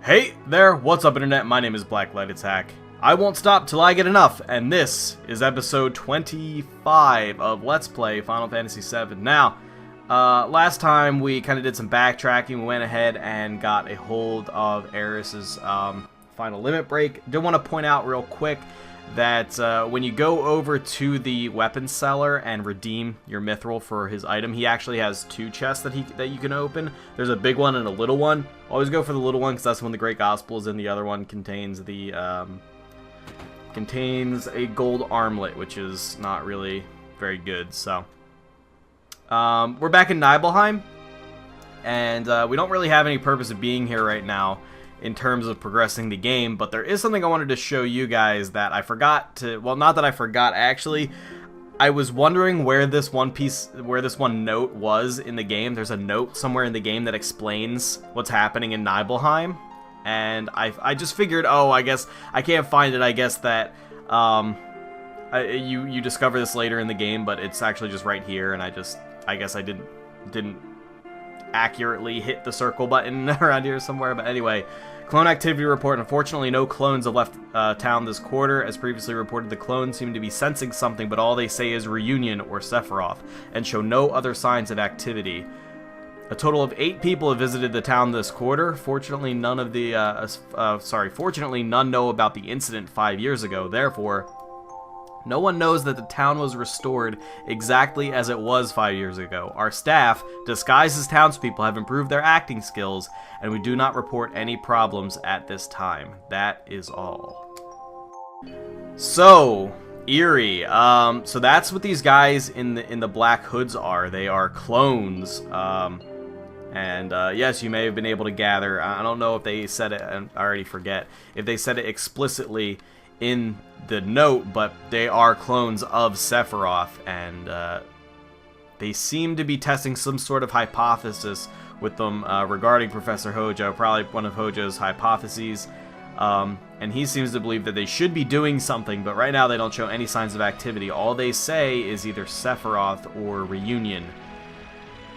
Hey there, what's up internet? My name is BlackLightAttack. I won't stop till I get enough, and this is episode 25 of Let's Play Final Fantasy VII. Now, last time we kind of did some backtracking. We went ahead and got a hold of Eris's final limit break. Do want to point out real quick that when you go over to the weapons seller and redeem your mithril for his item, he actually has two chests that you can open. There's a big one and a little one. Always go for the little one because that's when the Great Gospel is in. The other one contains the contains a gold armlet, which is not really very good. So we're back in Nibelheim, and we don't really have any purpose of being here right now in terms of progressing the game, but there is something I wanted to show you guys that I forgot to, well, not that I forgot, actually. I was wondering where this one note was in the game. There's a note somewhere in the game that explains what's happening in Nibelheim, and I just figured, oh, I guess I can't find it. I guess that you discover this later in the game, but it's actually just right here, and I guess I didn't accurately hit the circle button around here somewhere. But anyway, clone activity report. Unfortunately, no clones have left town this quarter. As previously reported, the clones seem to be sensing something, but all they say is reunion or Sephiroth, and show no other signs of activity. A total of 8 people have visited the town this quarter. Fortunately, none of the fortunately, none know about the incident 5 years ago. Therefore, no one knows that the town was restored exactly as it was 5 years ago. Our staff, disguised as townspeople, have improved their acting skills, and we do not report any problems at this time. That is all. So, eerie. So that's what these guys in the black hoods are. They are clones. Yes, you may have been able to gather. I don't know if they said it, and I already forget if they said it explicitly in the note, but they are clones of Sephiroth, and they seem to be testing some sort of hypothesis with them regarding Professor Hojo, probably one of Hojo's hypotheses, and he seems to believe that they should be doing something, but right now they don't show any signs of activity. All they say is either Sephiroth or reunion,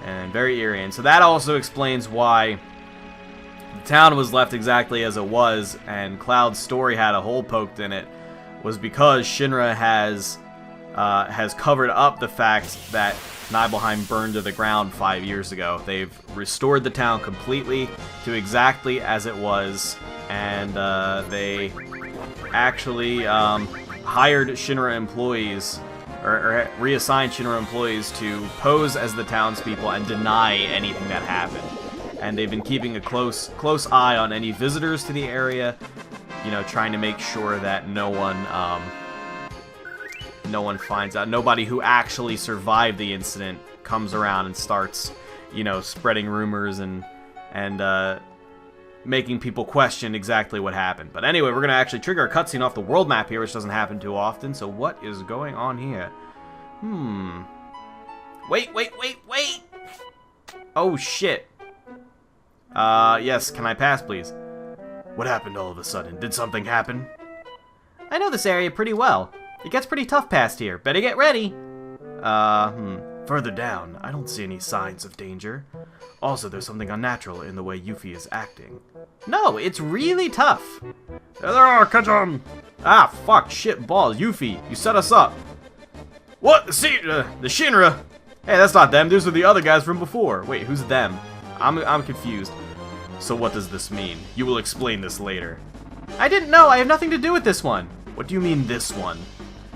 and very eerie. And so that also explains why the town was left exactly as it was, and Cloud's story had a hole poked in it, was because Shinra has covered up the fact that Nibelheim burned to the ground 5 years ago. They've restored the town completely to exactly as it was, and they actually hired Shinra employees, or reassigned Shinra employees to pose as the townspeople and deny anything that happened. And they've been keeping a close eye on any visitors to the area, you know, trying to make sure that no one finds out. Nobody who actually survived the incident comes around and starts, you know, spreading rumors and making people question exactly what happened. But anyway, we're gonna actually trigger a cutscene off the world map here, which doesn't happen too often. So what is going on here? Wait! Oh shit! Yes, can I pass, please? What happened all of a sudden? Did something happen? I know this area pretty well. It gets pretty tough past here. Better get ready. Further down, I don't see any signs of danger. Also, there's something unnatural in the way Yuffie is acting. No, it's really tough. There they are, catch 'em! Ah, fuck, shit, balls. Yuffie, you set us up. What? The Shinra? Hey, that's not them. Those are the other guys from before. Wait, who's them? I'm confused. So what does this mean? You will explain this later. I didn't know. I have nothing to do with this one. What do you mean, this one?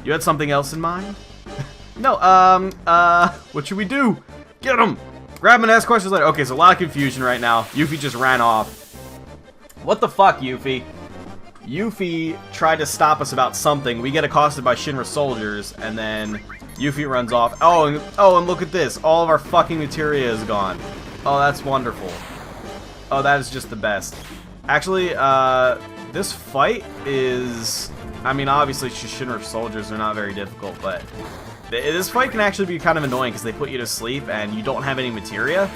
You had something else in mind? No, what should we do? Get him! Grab him and ask questions later. Okay, so a lot of confusion right now. Yuffie just ran off. What the fuck, Yuffie? Yuffie tried to stop us about something. We get accosted by Shinra soldiers, and then Yuffie runs off. Oh, and look at this. All of our fucking materia is gone. Oh, that's wonderful. Oh, that is just the best. Actually, this fight is... I mean, obviously, Shinra soldiers are not very difficult, but this fight can actually be kind of annoying because they put you to sleep and you don't have any materia.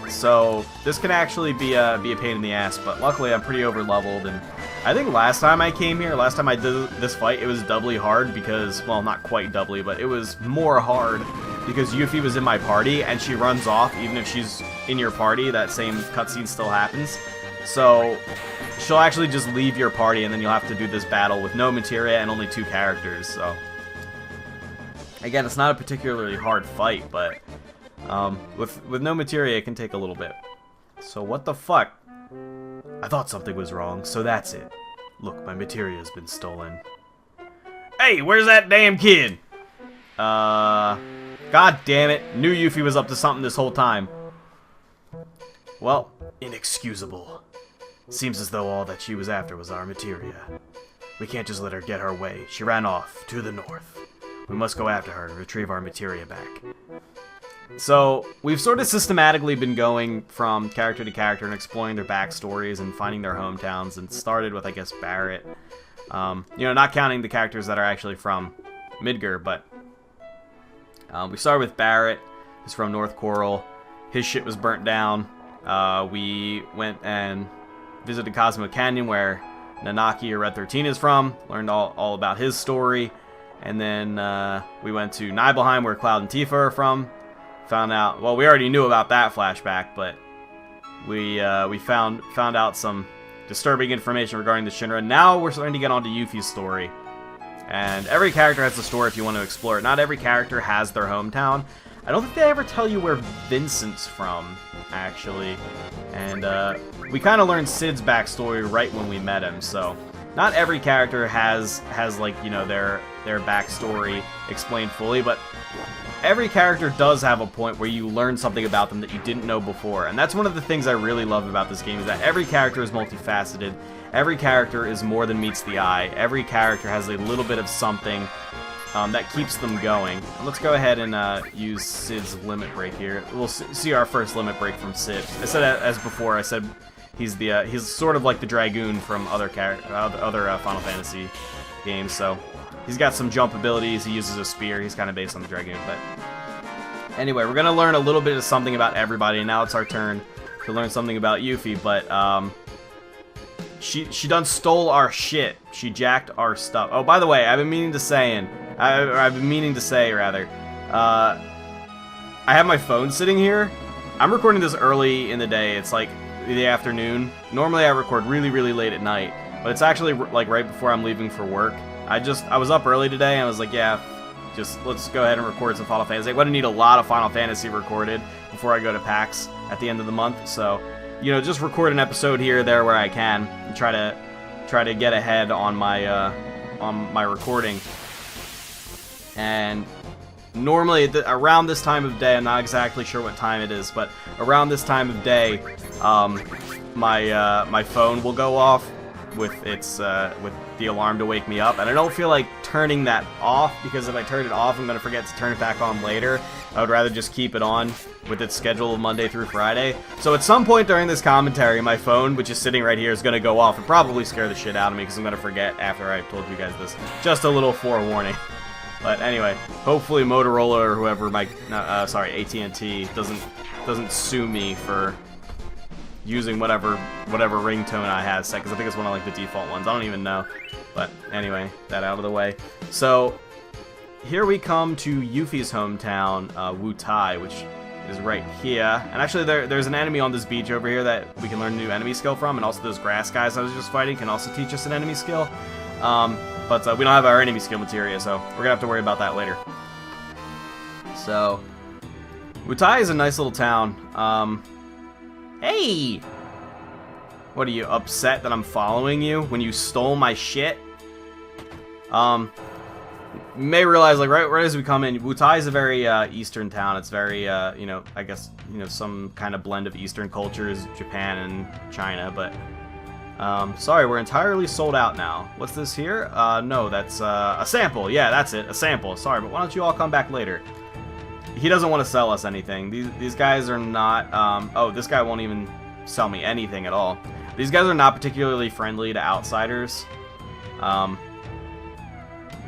So this can actually be a pain in the ass, but luckily I'm pretty over-leveled, and I think last time I came here, last time I did this fight, it was doubly hard because, well, not quite doubly, but it was more hard because Yuffie was in my party and she runs off even if she's in your party. That same cutscene still happens. So she'll actually just leave your party, and then you'll have to do this battle with no materia and only 2 characters. So again, it's not a particularly hard fight, but with no materia, it can take a little bit. So what the fuck? I thought something was wrong, so that's it. Look, my materia's been stolen. Hey, where's that damn kid? God damn it. Knew Yuffie was up to something this whole time. Well, inexcusable. Seems as though all that she was after was our materia. We can't just let her get her way. She ran off to the north. We must go after her and retrieve our materia back. So, we've sort of systematically been going from character to character and exploring their backstories and finding their hometowns, and started with, I guess, Barrett. You know, not counting the characters that are actually from Midgar, but we started with Barrett, who's from North Coral. His shit was burnt down. We went and visited Cosmo Canyon, where Nanaki or Red 13 is from. Learned all about his story. And then we went to Nibelheim, where Cloud and Tifa are from. Found out, well, we already knew about that flashback, but we found out some disturbing information regarding the Shinra. Now we're starting to get onto Yuffie's story. And every character has a story if you want to explore it. Not every character has their hometown. I don't think they ever tell you where Vincent's from, actually. And we kind of learned Sid's backstory right when we met him, so not every character has like, you know, their backstory explained fully, but every character does have a point where you learn something about them that you didn't know before. And that's one of the things I really love about this game, is that every character is multifaceted. Every character is more than meets the eye. Every character has a little bit of something that keeps them going. And let's go ahead and use Sid's limit break here. We'll see our first limit break from Sid. I said, as before, I said he's sort of like the Dragoon from other Final Fantasy games. So he's got some jump abilities. He uses a spear. He's kind of based on the Dragoon. But anyway, we're gonna learn a little bit of something about everybody. And now it's our turn to learn something about Yuffie. But she done stole our shit. She jacked our stuff. Oh, by the way, I've been meaning to say, I have my phone sitting here. I'm recording this early in the day. It's like the afternoon. Normally I record really, really late at night, but it's actually like right before I'm leaving for work. I was up early today, and I was like, yeah, just let's go ahead and record some Final Fantasy. I'm going to need a lot of Final Fantasy recorded before I go to PAX at the end of the month, so, you know, just record an episode here or there where I can, and try to get ahead on my recording. And normally around this time of day, I'm not exactly sure what time it is, but around this time of day, my phone will go off with with the alarm to wake me up, and I don't feel like turning that off, because if I turn it off, I'm gonna forget to turn it back on later. I would rather just keep it on with its schedule of Monday through Friday. So at some point during this commentary, my phone, which is sitting right here, is gonna go off and probably scare the shit out of me, because I'm gonna forget after I've told you guys this. Just a little forewarning. But anyway, hopefully Motorola or whoever AT&T doesn't sue me for using whatever ringtone I have set, because I think it's one of like the default ones. I don't even know. But anyway, that out of the way. So here we come to Yuffie's hometown, Wutai, which is right here. And actually there's an enemy on this beach over here that we can learn a new enemy skill from, and also those grass guys I was just fighting can also teach us an enemy skill. But we don't have our enemy skill materia, so we're gonna have to worry about that later. So Wutai is a nice little town. Hey! What, are you upset that I'm following you when you stole my shit? You may realize, like, right as we come in, Wutai is a very eastern town. It's very, you know, I guess, you know, some kind of blend of eastern cultures, Japan and China, but sorry, we're entirely sold out now. What's this here? No, that's a sample. Yeah, that's it, a sample. Sorry, but why don't you all come back later? He doesn't want to sell us anything. These guys are not, oh, this guy won't even sell me anything at all. These guys are not particularly friendly to outsiders.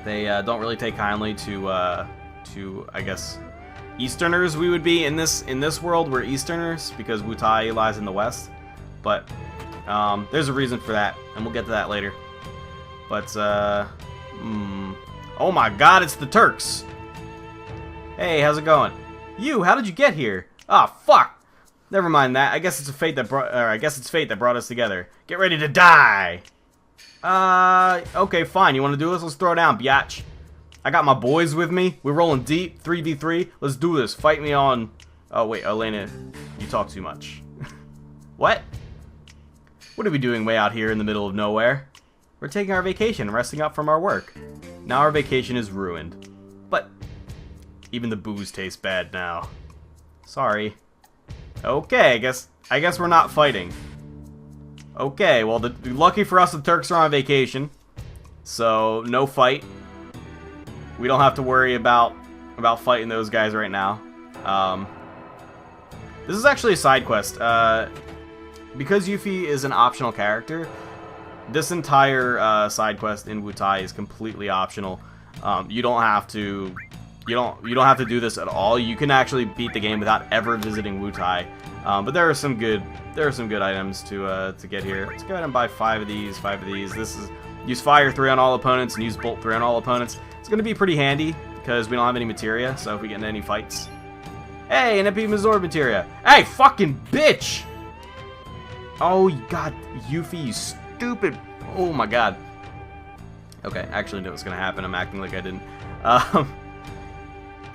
They don't really take kindly to I guess, Easterners. We would be in this world. We're Easterners because Wutai lies in the west. But there's a reason for that, and we'll get to that later. But oh my God, it's the Turks. Hey, how's it going? You, how did you get here? Ah, fuck. Never mind that. I guess it's fate that brought us together. Get ready to die. Okay, fine. You want to do this? Let's throw down, biatch. I got my boys with me. We're rolling deep, 3v3. Let's do this. Fight me on... Oh, wait, Elena, you talk too much. What? What are we doing way out here in the middle of nowhere? We're taking our vacation and resting up from our work. Now our vacation is ruined. But even the booze tastes bad now. Sorry. Okay, I guess we're not fighting. Okay, well, lucky for us, the Turks are on vacation. So, no fight. We don't have to worry about fighting those guys right now. This is actually a side quest. Because Yuffie is an optional character, this entire side quest in Wutai is completely optional. You don't have to do this at all. You can actually beat the game without ever visiting Wutai. But there are some good items to get here. Let's go ahead and buy 5 of these. This is use Fire 3 on all opponents and use Bolt 3 on all opponents. It's going to be pretty handy because we don't have any materia. So if we get into any fights, hey, an MP Mazor materia. Hey, fucking bitch! Oh god, Yuffie, you stupid! Oh my god. Okay, I actually knew it was going to happen. I'm acting like I didn't.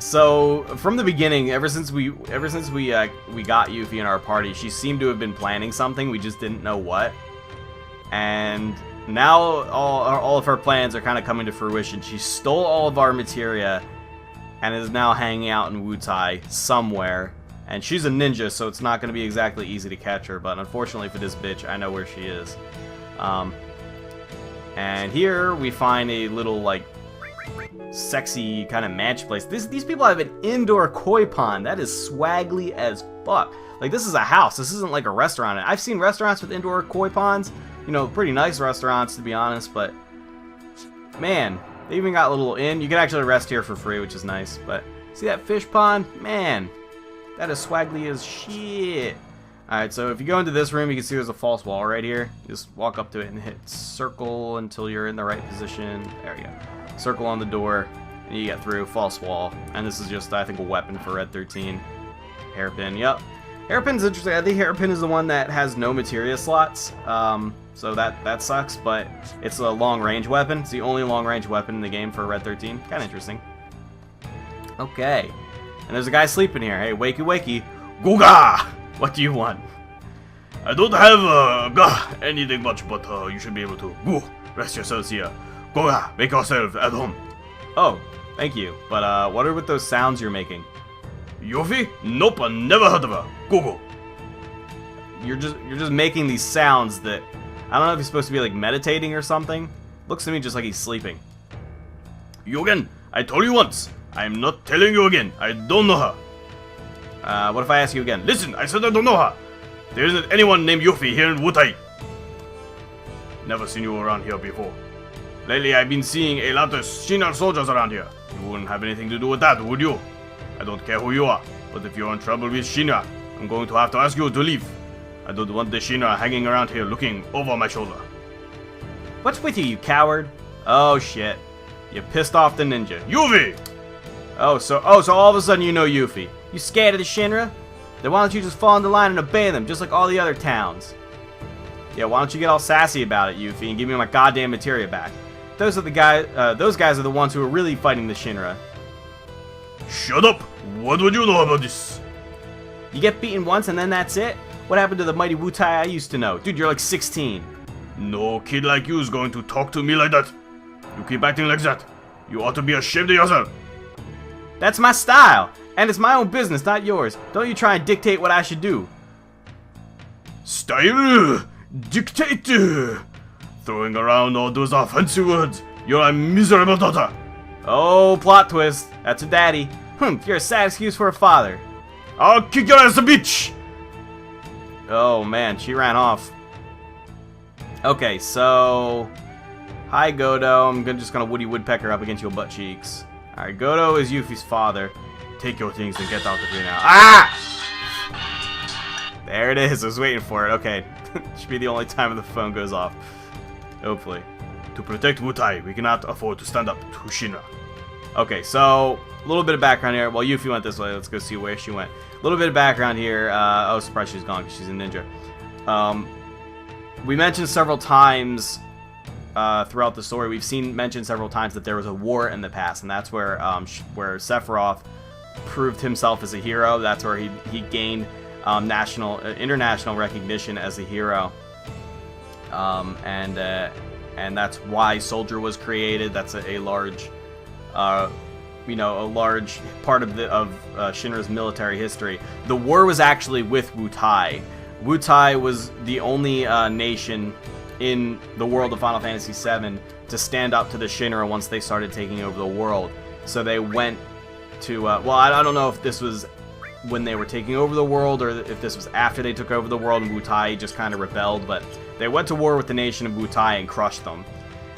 So from the beginning, ever since we got Yuffie in our party, she seemed to have been planning something. We just didn't know what. And now all of her plans are kind of coming to fruition. She stole all of our materia and is now hanging out in Wutai somewhere. And she's a ninja, so it's not going to be exactly easy to catch her. But unfortunately for this bitch, I know where she is. And here we find a little, like, sexy kind of match place. These people have an indoor koi pond. That is swaggly as fuck. Like, this is a house. This isn't like a restaurant. I've seen restaurants with indoor koi ponds. You know, pretty nice restaurants, to be honest. But, man, they even got a little inn. You can actually rest here for free, which is nice. But, see that fish pond? Man, that is swaggly as shit. Alright, so if you go into this room, you can see there's a false wall right here. You just walk up to it and hit circle until you're in the right position. There you go. Circle on the door, and you get through. False wall. And this is just, I think, a weapon for Red 13. Hairpin, yep. Hairpin's interesting. I think Hairpin is the one that has no materia slots. So that sucks, but it's a long-range weapon. It's the only long-range weapon in the game for Red 13. Kind of interesting. Okay. And there's a guy sleeping here. Hey, wakey wakey. Googa! What do you want? I don't have anything much, but you should be able to. Go, rest yourselves here. Go, make yourself at home. Oh, thank you. But what are with those sounds you're making? Yuffie? Nope, I never heard of her. Go. You're just making these sounds that I don't know if he's supposed to be like meditating or something. Looks to me just like he's sleeping. Yogen, I told you once. I am not telling you again. I don't know her. What if I ask you again? Listen, I said I don't know her. There isn't anyone named Yuffie here in Wutai. Never seen you around here before. Lately, I've been seeing a lot of Shinar soldiers around here. You wouldn't have anything to do with that, would you? I don't care who you are, but if you're in trouble with Shinar, I'm going to have to ask you to leave. I don't want the Shinar hanging around here looking over my shoulder. What's with you, you coward? Oh shit. You pissed off the ninja. Yuffie! So all of a sudden you know Yuffie. You scared of the Shinra? Then why don't you just fall into line and obey them, just like all the other towns? Yeah, why don't you get all sassy about it, Yuffie, and give me my goddamn materia back? Those guys are the ones who are really fighting the Shinra. Shut up! What would you know about this? You get beaten once and then that's it? What happened to the mighty Wutai I used to know? Dude, you're like 16. No kid like you is going to talk to me like that. You keep acting like that. You ought to be ashamed of yourself. That's my style. And it's my own business, not yours. Don't you try and dictate what I should do. Style? Dictate? Throwing around all those offensive words. You're a miserable daughter. Oh, plot twist. That's a daddy. You're a sad excuse for a father. I'll kick your ass, a bitch! Oh, man, she ran off. Okay, so... Hi, Godo. I'm just gonna Woody Woodpecker up against your butt cheeks. Alright, Godo is Yuffie's father. Take your things and get out of here now. Ah! There it is. I was waiting for it. Okay. Should be the only time the phone goes off. Hopefully. To protect Wutai, we cannot afford to stand up to Shinra. Okay, so A little bit of background here. Well, Yuffie went this way. Let's go see where she went. A little bit of background here. Oh, surprise, she's gone because she's a ninja. We mentioned several times throughout the story. We've mentioned several times that there was a war in the past, and that's where Sephiroth proved himself as a hero. That's where he gained international recognition as a hero. And that's why Soldier was created. That's a large, a large part of Shinra's military history. The war was actually with Wutai. Wutai was the only nation in the world of Final Fantasy VII to stand up to the Shinra once they started taking over the world. So they went to, well, I don't know if this was when they were taking over the world or if this was after they took over the world and Wutai just kind of rebelled, but they went to war with the nation of Wutai and crushed them.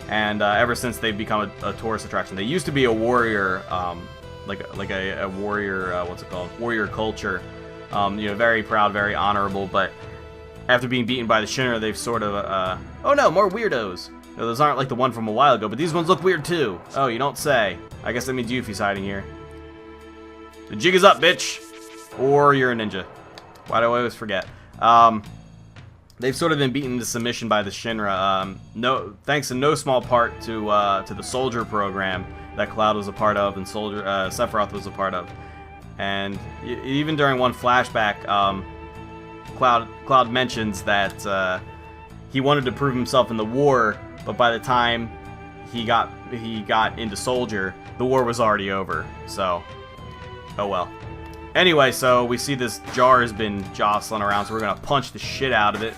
And ever since they've become a tourist attraction. They used to be a warrior, like a warrior, what's it called? Warrior culture. Very proud, very honorable, but after being beaten by the Shinra, they've sort of, oh no, more weirdos. No, those aren't like the one from a while ago, but these ones look weird too. Oh, you don't say. I guess that means Yuffie's hiding here. The jig is up, bitch! Or you're a ninja. Why do I always forget? They've sort of been beaten into submission by the Shinra, thanks in no small part to the Soldier program that Cloud was a part of and Sephiroth was a part of. And even during one flashback, Cloud mentions that he wanted to prove himself in the war, but by the time he got into Soldier, the war was already over. So, oh well. Anyway, so we see this jar has been jostling around, so we're gonna punch the shit out of it.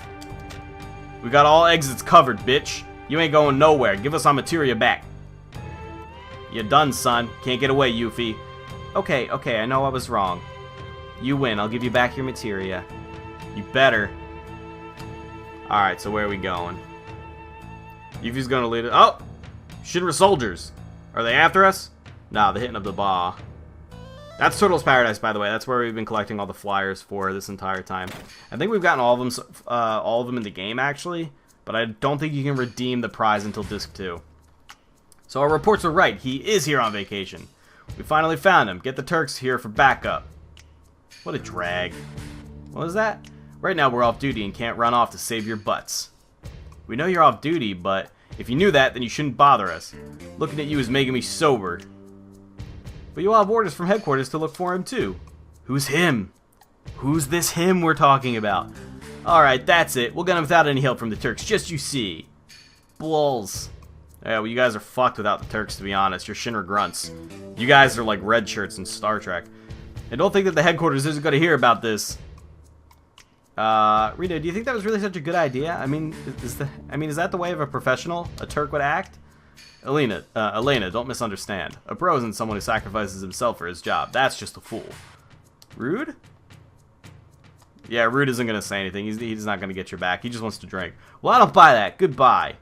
We got all exits covered, bitch. You ain't going nowhere. Give us our materia back. You done, son. Can't get away, Yuffie. Okay, I know I was wrong. You win. I'll give you back your materia. You better. Alright, so where are we going? Yuffie's gonna lead it. Oh! Shinra soldiers. Are they after us? Nah, they're hitting up the bar. That's Turtle's Paradise, by the way. That's where we've been collecting all the flyers for this entire time. I think we've gotten all of them in the game, actually. But I don't think you can redeem the prize until Disc 2. So our reports are right. He is here on vacation. We finally found him. Get the Turks here for backup. What a drag. What was that? Right now we're off duty and can't run off to save your butts. We know you're off duty, but if you knew that, then you shouldn't bother us. Looking at you is making me sober. But you all have orders from headquarters to look for him, too. Who's him? Who's this him we're talking about? Alright, that's it. We'll get him without any help from the Turks, just you see. Bulls. Yeah, well, you guys are fucked without the Turks, to be honest. You're Shinra grunts. You guys are like red shirts in Star Trek. I don't think that the headquarters isn't going to hear about this. Rita, do you think that was really such a good idea? I mean, is that the way of a professional? A Turk would act? Elena, don't misunderstand. A pro isn't someone who sacrifices himself for his job. That's just a fool. Rude? Yeah, Rude isn't going to say anything. He's not going to get your back. He just wants to drink. Well, I don't buy that. Goodbye.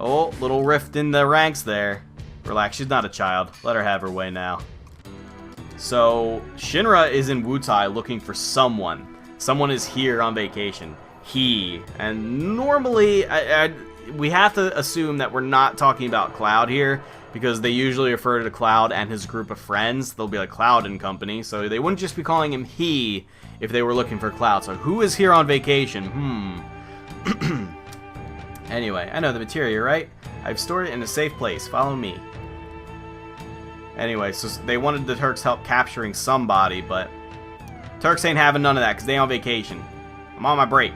Oh, little rift in the ranks there. Relax, she's not a child. Let her have her way now. So, Shinra is in Wutai looking for someone. Someone is here on vacation. And normally, we have to assume that we're not talking about Cloud here, because they usually refer to Cloud and his group of friends. They'll be like Cloud and company, so they wouldn't just be calling him he if they were looking for Cloud. So who is here on vacation? Anyway, I know the materia, right? I've stored it in a safe place. Follow me. Anyway, so they wanted the Turks help capturing somebody, but Turks ain't having none of that because they on vacation. I'm on my break.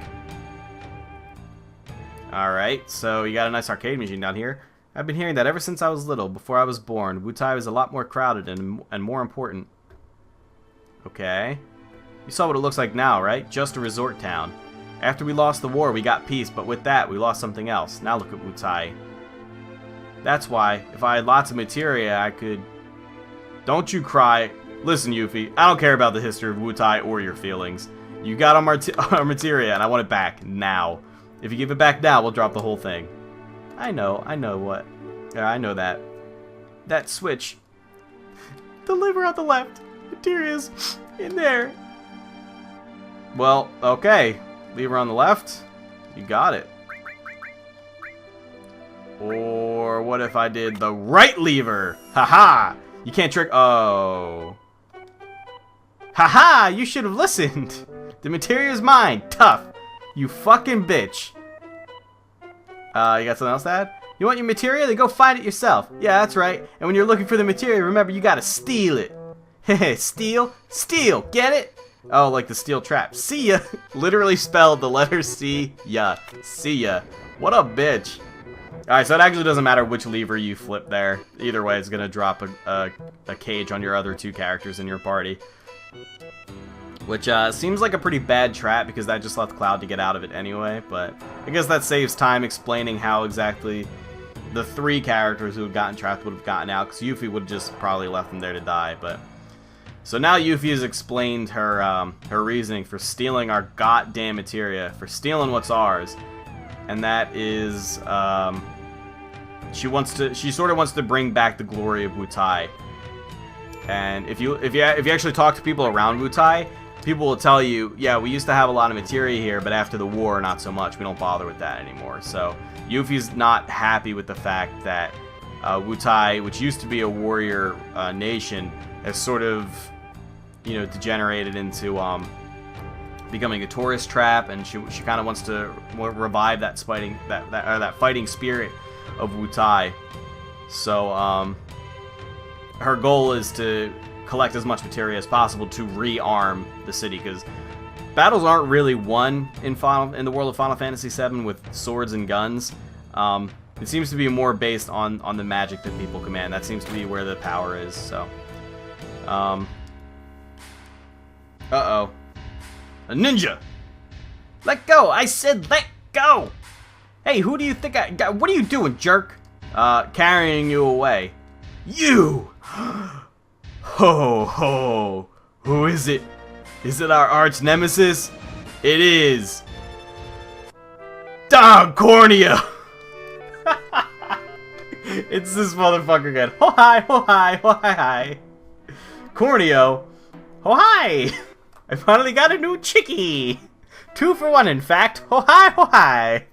Alright, so you got a nice arcade machine down here. I've been hearing that ever since I was little, before I was born. Wutai was a lot more crowded and more important. Okay. You saw what it looks like now, right? Just a resort town. After we lost the war, we got peace, but with that, we lost something else. Now look at Wutai. That's why, if I had lots of materia, I could... Don't you cry. Listen, Yuffie, I don't care about the history of Wutai or your feelings. You got our materia, and I want it back now. If you give it back now, we'll drop the whole thing. I know what. I know that. That switch. The lever on the left. Materia's in there. Well, okay. Lever on the left. You got it. Or what if I did the right lever? Haha! You can't trick... Oh. Haha! You should have listened! The materia's mine! Tough! You fucking bitch! You got something else to add? You want your materia? Then go find it yourself. Yeah, that's right. And when you're looking for the materia, remember you gotta steal it. Heh, steal? Steal! Get it? Oh, like the steel trap. See ya! Literally spelled the letter C. Ya. See ya. What a bitch. Alright, so it actually doesn't matter which lever you flip there. Either way, it's gonna drop a cage on your other two characters in your party. Which seems like a pretty bad trap because that just left Cloud to get out of it anyway. But I guess that saves time explaining how exactly the three characters who had gotten trapped would have gotten out. Because Yuffie would have just probably left them there to die. But so now Yuffie has explained her her reasoning for stealing our goddamn materia, for stealing what's ours, and that is she sort of wants to bring back the glory of Wutai. And if you actually talk to people around Wutai, people will tell you, yeah, we used to have a lot of materia here, but after the war, not so much. We don't bother with that anymore. So Yuffie's not happy with the fact that Wutai, which used to be a warrior nation, has sort of, you know, degenerated into becoming a tourist trap, and she kind of wants to revive that fighting spirit of Wutai. So her goal is to collect as much materia as possible to rearm the city, because battles aren't really won in the world of Final Fantasy VII with swords and guns. It seems to be more based on the magic that people command. That seems to be where the power is. So, uh-oh, a ninja! Let go! I said let go! Hey, who do you think I got? What are you doing, jerk? Carrying you away. You! Ho ho! Who is it? Is it our arch nemesis? It is! Don Corneo! It's this motherfucker again. Ho hi, ho hi, ho hi hi. Corneo! Ho hi! I finally got a new chickie! 2 for 1, in fact. Ho hi, ho hi!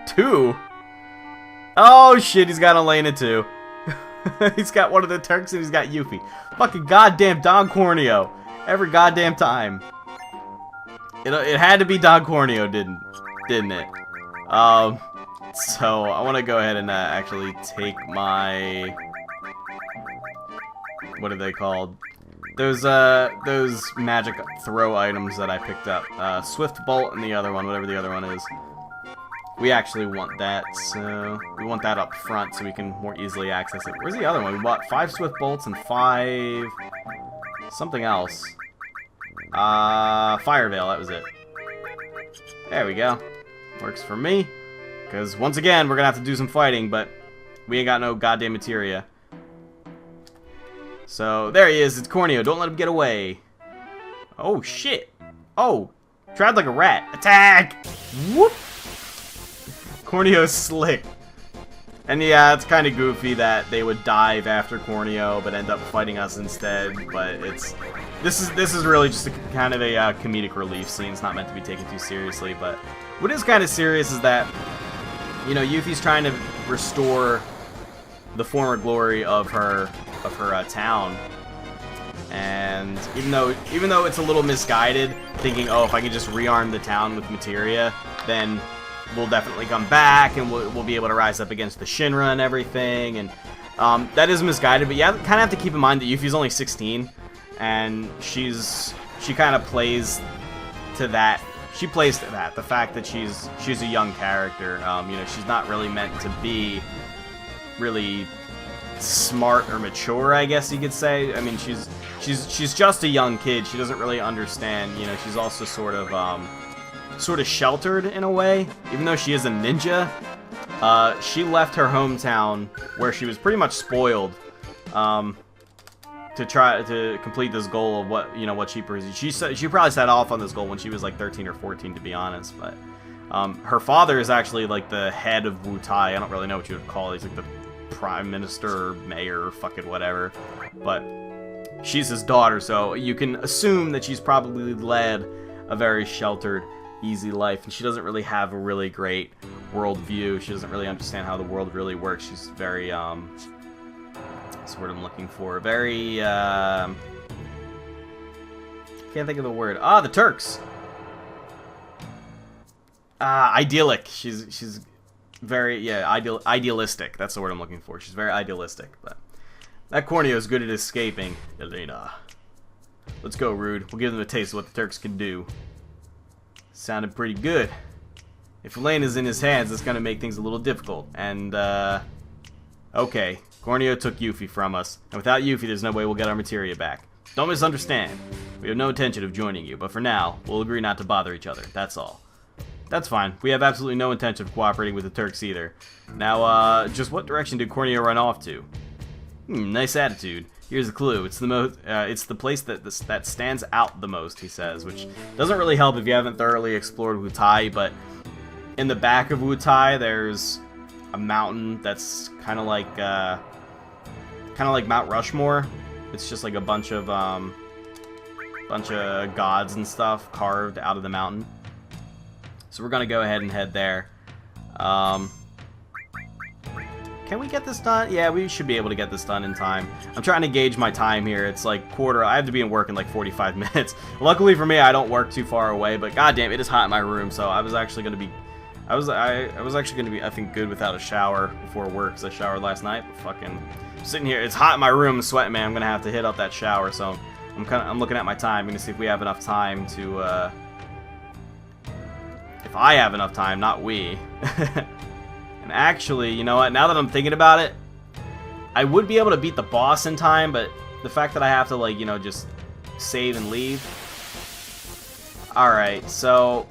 2? Oh shit, he's got Elena too. He's got one of the Turks and he's got Yuffie. Fucking goddamn Don Corneo. Every goddamn time. It had to be Don Corneo, didn't it? So I want to go ahead and actually take my... What are they called? Those magic throw items that I picked up. Swift Bolt and the other one, whatever the other one is. We actually want that, so we want that up front so we can more easily access it. Where's the other one? We bought 5 Swift Bolts and 5... something else. Fire Veil, that was it. There we go. Works for me. Because, once again, we're gonna have to do some fighting, but we ain't got no goddamn materia. So, there he is. It's Corneo. Don't let him get away. Oh, shit. Oh, tried like a rat. Attack! Whoop! Corneo's slick. And yeah, it's kind of goofy that they would dive after Corneo, but end up fighting us instead. But this is really just a kind of a comedic relief scene. It's not meant to be taken too seriously. But what is kind of serious is that, you know, Yuffie's trying to restore the former glory of her town. And even though it's a little misguided, thinking, oh, if I can just rearm the town with materia, then we'll definitely come back and we'll be able to rise up against the Shinra and everything. And that is misguided, but you kind of have to keep in mind that Yuffie's only 16, and she kind of plays to that. She plays to that, the fact that she's a young character. You know, she's not really meant to be really smart or mature, I guess you could say. I mean, she's just a young kid. She doesn't really understand. You know, she's also sort of sheltered in a way, even though she is a ninja. She left her hometown where she was pretty much spoiled to try to complete this goal of what she pursued. She probably set off on this goal when she was like 13 or 14, to be honest. But her father is actually like the head of Wutai. I don't really know what you would call it. He's like the prime minister, mayor, fucking whatever. But she's his daughter, so you can assume that she's probably led a very sheltered, easy life, and she doesn't really have a really great worldview. She doesn't really understand how the world really works. She's very That's the word I'm looking for. Very, can't think of the word. Ah, the Turks! Idyllic. She's very, yeah, idealistic. That's the word I'm looking for. She's very idealistic, but that Corneo is good at escaping. Elena. Let's go, Rude. We'll give them a taste of what the Turks can do. Sounded pretty good. If Elena's in his hands, it's gonna make things a little difficult. And, okay. Corneo took Yuffie from us, and without Yuffie, there's no way we'll get our materia back. Don't misunderstand. We have no intention of joining you, but for now, we'll agree not to bother each other. That's all. That's fine. We have absolutely no intention of cooperating with the Turks either. Now, just what direction did Corneo run off to? Nice attitude. Here's the clue. It's the place that stands out the most, he says, which doesn't really help if you haven't thoroughly explored Wutai, but in the back of Wutai, there's a mountain that's kind of like Mount Rushmore. It's just like a bunch of gods and stuff carved out of the mountain. So we're gonna go ahead and head there. Can we get this done? Yeah, we should be able to get this done in time. I'm trying to gauge my time here. It's like I have to be in work in like 45 minutes. Luckily for me, I don't work too far away, but goddamn, it is hot in my room, so I was actually gonna be, I was actually gonna be, I think, good without a shower before work, because I showered last night. But fucking sitting here, it's hot in my room, I'm sweating, man. I'm gonna have to hit up that shower, so I'm looking at my time. I'm gonna see if we have enough time to, if I have enough time, not we. And actually, you know what? Now that I'm thinking about it, I would be able to beat the boss in time, but the fact that I have to, like, you know, just save and leave. Alright, so,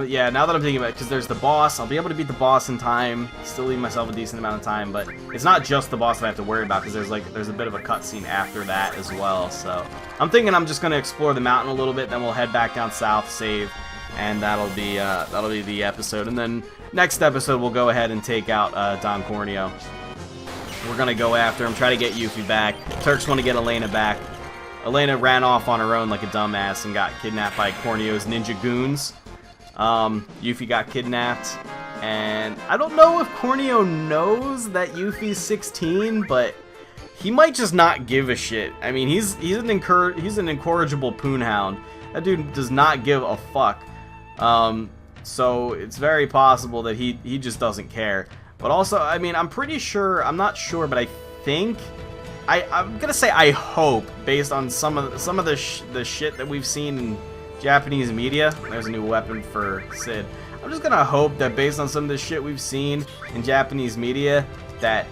yeah, now that I'm thinking about it, because there's the boss, I'll be able to beat the boss in time, still leave myself a decent amount of time, but it's not just the boss that I have to worry about, because there's a bit of a cutscene after that as well, so I'm thinking I'm just going to explore the mountain a little bit, then we'll head back down south, save, and that'll be the episode. And then next episode we'll go ahead and take out Don Corneo. We're gonna go after him, try to get Yuffie back. Turks want to get Elena back. Elena ran off on her own like a dumbass and got kidnapped by Corneo's ninja goons. Yuffie got kidnapped, and I don't know if Corneo knows that Yuffie's 16, but he might just not give a shit. I mean, he's an incorrigible poonhound. That dude does not give a fuck. So it's very possible that he just doesn't care. But also, I mean, I'm pretty sure, I'm not sure, but I think, I'm gonna say I hope, based on some of the shit that we've seen in Japanese media. There's a new weapon for Sid. I'm just gonna hope that based on some of the shit we've seen in Japanese media, that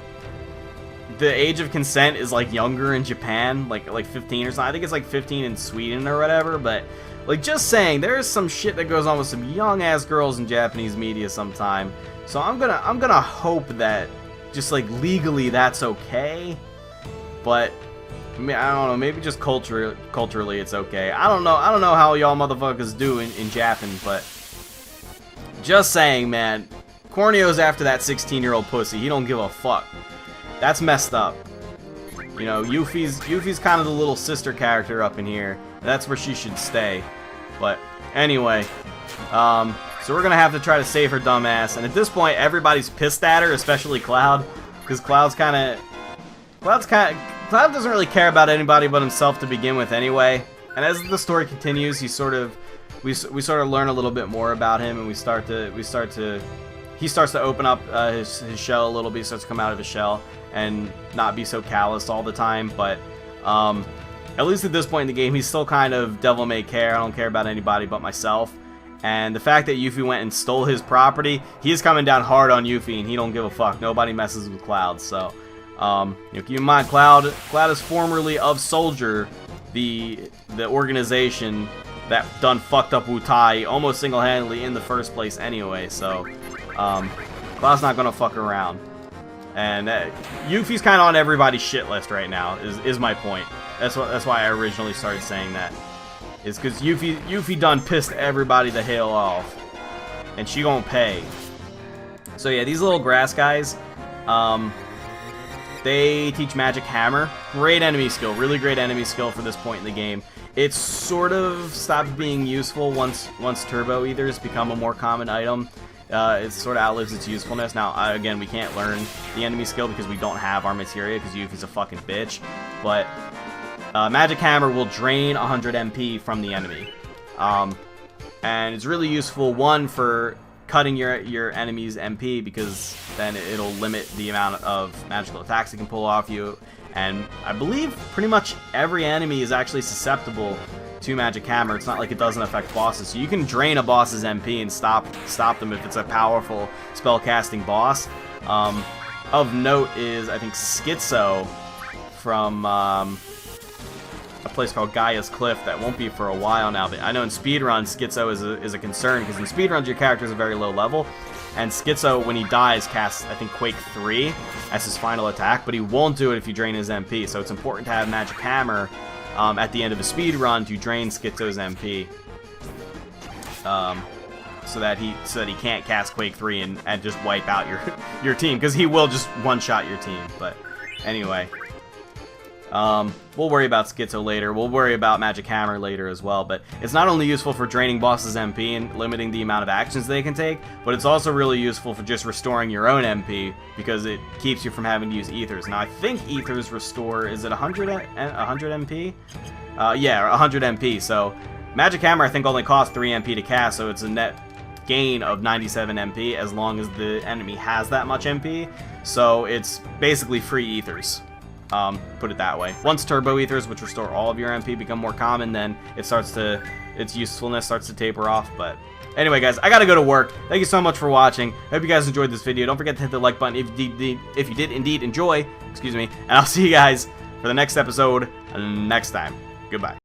the age of consent is like younger in Japan, like 15 or something. I think it's like 15 in Sweden or whatever, but like, just saying, there's some shit that goes on with some young ass girls in Japanese media sometime. So I'm gonna hope that just like legally that's okay. But I mean, I don't know, maybe just culturally it's okay. I don't know how y'all motherfuckers do in Japan, but just saying, man, Corneo's after that 16-year-old pussy. He don't give a fuck. That's messed up. You know, Yuffie's kind of the little sister character up in here. That's where she should stay. But anyway, so we're gonna have to try to save her dumb ass. And at this point, everybody's pissed at her, especially Cloud, because Cloud doesn't really care about anybody but himself to begin with, anyway. And as the story continues, we sort of learn a little bit more about him, and he starts to open up his shell a little bit. He starts to come out of his shell and not be so callous all the time, but at least at this point in the game, he's still kind of devil may care. I don't care about anybody but myself. And the fact that Yuffie went and stole his property, he's coming down hard on Yuffie, and he don't give a fuck. Nobody messes with Cloud. So, keep in mind, Cloud is formerly of Soldier, the organization that done fucked up Wutai almost single-handedly in the first place anyway. So, Cloud's not gonna fuck around. And Yuffie's kind of on everybody's shit list right now, is my point. That's why I originally started saying that. Is because Yuffie done pissed everybody the hell off. And she gonna pay. So yeah, these little grass guys, they teach Magic Hammer. Great enemy skill, really great enemy skill for this point in the game. It's sort of stopped being useful once Turbo Ethers become a more common item. It sort of outlives its usefulness. Now, again, we can't learn the enemy skill because we don't have our materia, because Yuffie's a fucking bitch. But Magic Hammer will drain 100 MP from the enemy. And it's really useful, one, for cutting your enemy's MP, because then it'll limit the amount of magical attacks it can pull off you. And I believe pretty much every enemy is actually susceptible to Magic Hammer. It's not like it doesn't affect bosses. So you can drain a boss's MP and stop them if it's a powerful spellcasting boss. Of note is, I think, Schizo from a place called Gaia's Cliff. That won't be for a while now, but I know in speedruns Schizo is a concern, because in speedruns your character is a very low level, and Schizo, when he dies, casts, I think, Quake 3 as his final attack, but he won't do it if you drain his MP, so it's important to have Magic Hammer at the end of a speedrun to drain Schizo's MP, so that he can't cast Quake 3 and just wipe out your team, because he will just one-shot your team. But anyway, we'll worry about Schizo later. We'll worry about Magic Hammer later as well. But it's not only useful for draining bosses' MP and limiting the amount of actions they can take, but it's also really useful for just restoring your own MP, because it keeps you from having to use Ethers. Now, I think Ethers restore, is it 100 MP? Yeah, 100 MP. So Magic Hammer, I think, only costs 3 MP to cast, so it's a net gain of 97 MP as long as the enemy has that much MP. So it's basically free Ethers. Put it that way. Once Turbo Ethers, which restore all of your MP, become more common, then its usefulness starts to taper off. But anyway, guys, I gotta go to work. Thank you so much for watching. Hope you guys enjoyed this video. Don't forget to hit the like button if you did indeed enjoy. Excuse me. And I'll see you guys for the next episode next time. Goodbye.